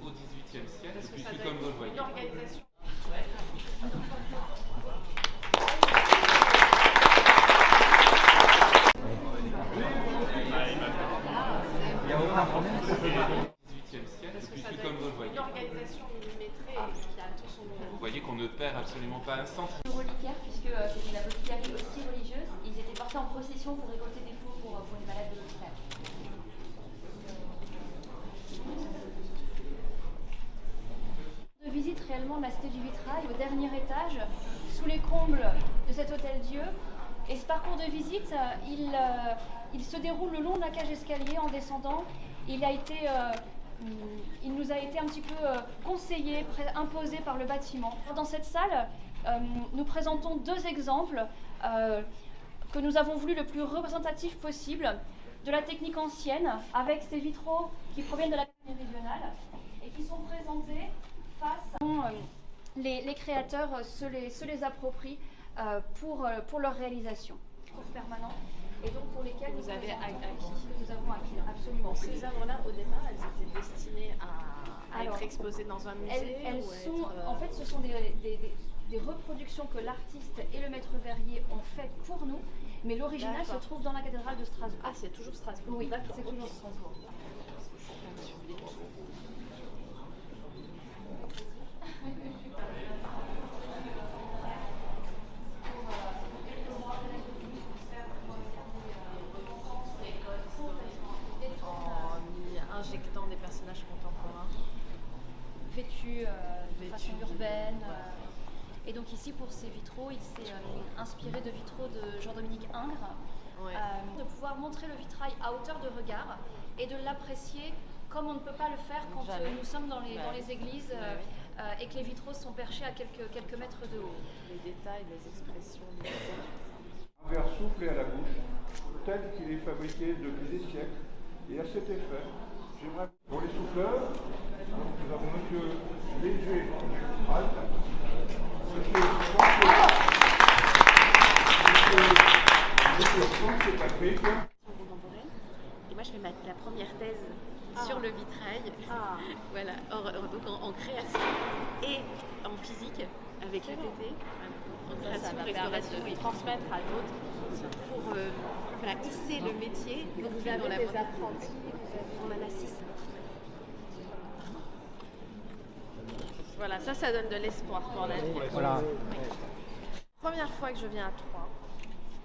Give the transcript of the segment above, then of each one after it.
au XVIIIe siècle, puisque comme vous le voyez. Une organisation. Il n'y a aucun problème. Au XVIIIe siècle, puisque comme vous le voyez. Une organisation millimétrée qui a tout son nom. Vous voyez qu'on ne perd absolument pas un centre. Reliquaire, puisque c'était la apothicairie aussi religieuse, ils étaient portés en procession pour récolter des faux pour les malades de l'hôpital. Je visite réellement la cité du Vitrail au dernier étage, sous les combles de cet hôtel-Dieu. Et ce parcours de visite, il se déroule le long de la cage escalier en descendant. Il nous a été un petit peu conseillé, imposé par le bâtiment. Dans cette salle, nous présentons deux exemples que nous avons voulu le plus représentatif possible de la technique ancienne, avec ces vitraux qui proviennent de la méridionale et qui sont présentés face à les créateurs se les approprient pour leur réalisation. Permanent. Et donc pour lesquels Vous avez acquis. Nous avons acquis, absolument. Ces œuvres-là, au départ, elles étaient destinées à être exposées dans un musée. Elles ou sont, être, en fait, ce sont des reproductions que l'artiste et le maître verrier ont faites pour nous, mais l'original se trouve dans la cathédrale de Strasbourg. Ah, c'est toujours Strasbourg. Oui, d'accord. c'est toujours Strasbourg. En injectant des personnages contemporains. Vêtus de façon urbaine. Et donc ici, pour ces vitraux, il s'est inspiré de vitraux de Jean-Dominique Ingres, Ouais. de pouvoir montrer le vitrail à hauteur de regard et de l'apprécier comme on ne peut pas le faire quand nous sommes dans les églises et que les vitraux sont perchés à quelques mètres de haut. Les détails, les expressions, les visages. Un verre soufflé à la bouche, tel qu'il est fabriqué depuis des siècles, et à cet effet, j'aimerais pour les souffleurs, nous avons monsieur Léger Alt, monsieur François Patrick. Contemporaine. Et moi, je fais la première thèse sur le vitrail. Voilà, donc en création et en physique avec le TT. En création, restauration et transmettre à d'autres pour hisser le métier. Donc vous avez des apprentis, On en a 6. Voilà, ça donne de l'espoir pour l'avenir. Voilà. Première fois que je viens à Troyes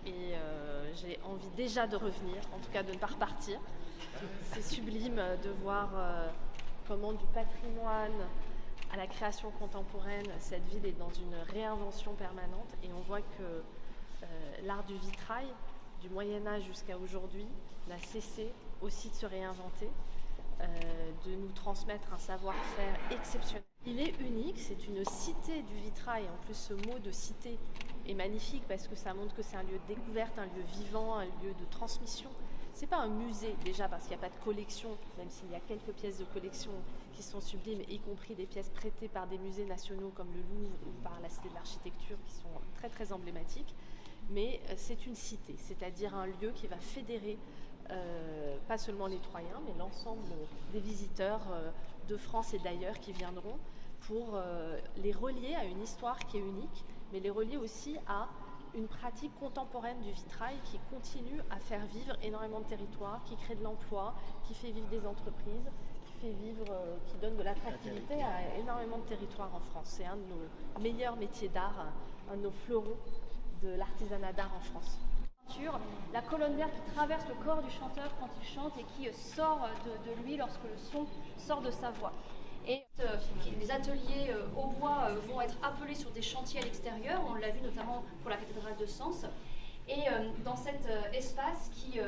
et j'ai envie déjà de revenir, en tout cas de ne pas repartir. C'est sublime de voir comment du patrimoine à la création contemporaine, cette ville est dans une réinvention permanente et on voit que l'art du vitrail, du Moyen-Âge jusqu'à aujourd'hui, n'a cessé aussi de se réinventer, de nous transmettre un savoir-faire exceptionnel. Il est unique, c'est une cité du vitrail. En plus, ce mot de cité est magnifique parce que ça montre que c'est un lieu de découverte, un lieu vivant, un lieu de transmission. C'est pas un musée déjà parce qu'il n'y a pas de collection, même s'il y a quelques pièces de collection qui sont sublimes, y compris des pièces prêtées par des musées nationaux comme le Louvre ou par la Cité de l'Architecture qui sont très très emblématiques. Mais c'est une cité, c'est-à-dire un lieu qui va fédérer pas seulement les Troyens, mais l'ensemble des visiteurs de France et d'ailleurs qui viendront pour les relier à une histoire qui est unique, mais les relier aussi à une pratique contemporaine du vitrail qui continue à faire vivre énormément de territoires, qui crée de l'emploi, qui fait vivre des entreprises, qui donne de l'attractivité à énormément de territoires en France. C'est un de nos meilleurs métiers d'art, un de nos fleurons de l'artisanat d'art en France. La colonne d'air qui traverse le corps du chanteur quand il chante et qui sort de lui lorsque le son sort de sa voix. Et les ateliers au bois vont être appelés sur des chantiers à l'extérieur, on l'a vu notamment pour la cathédrale de Sens. Et dans cet espace qui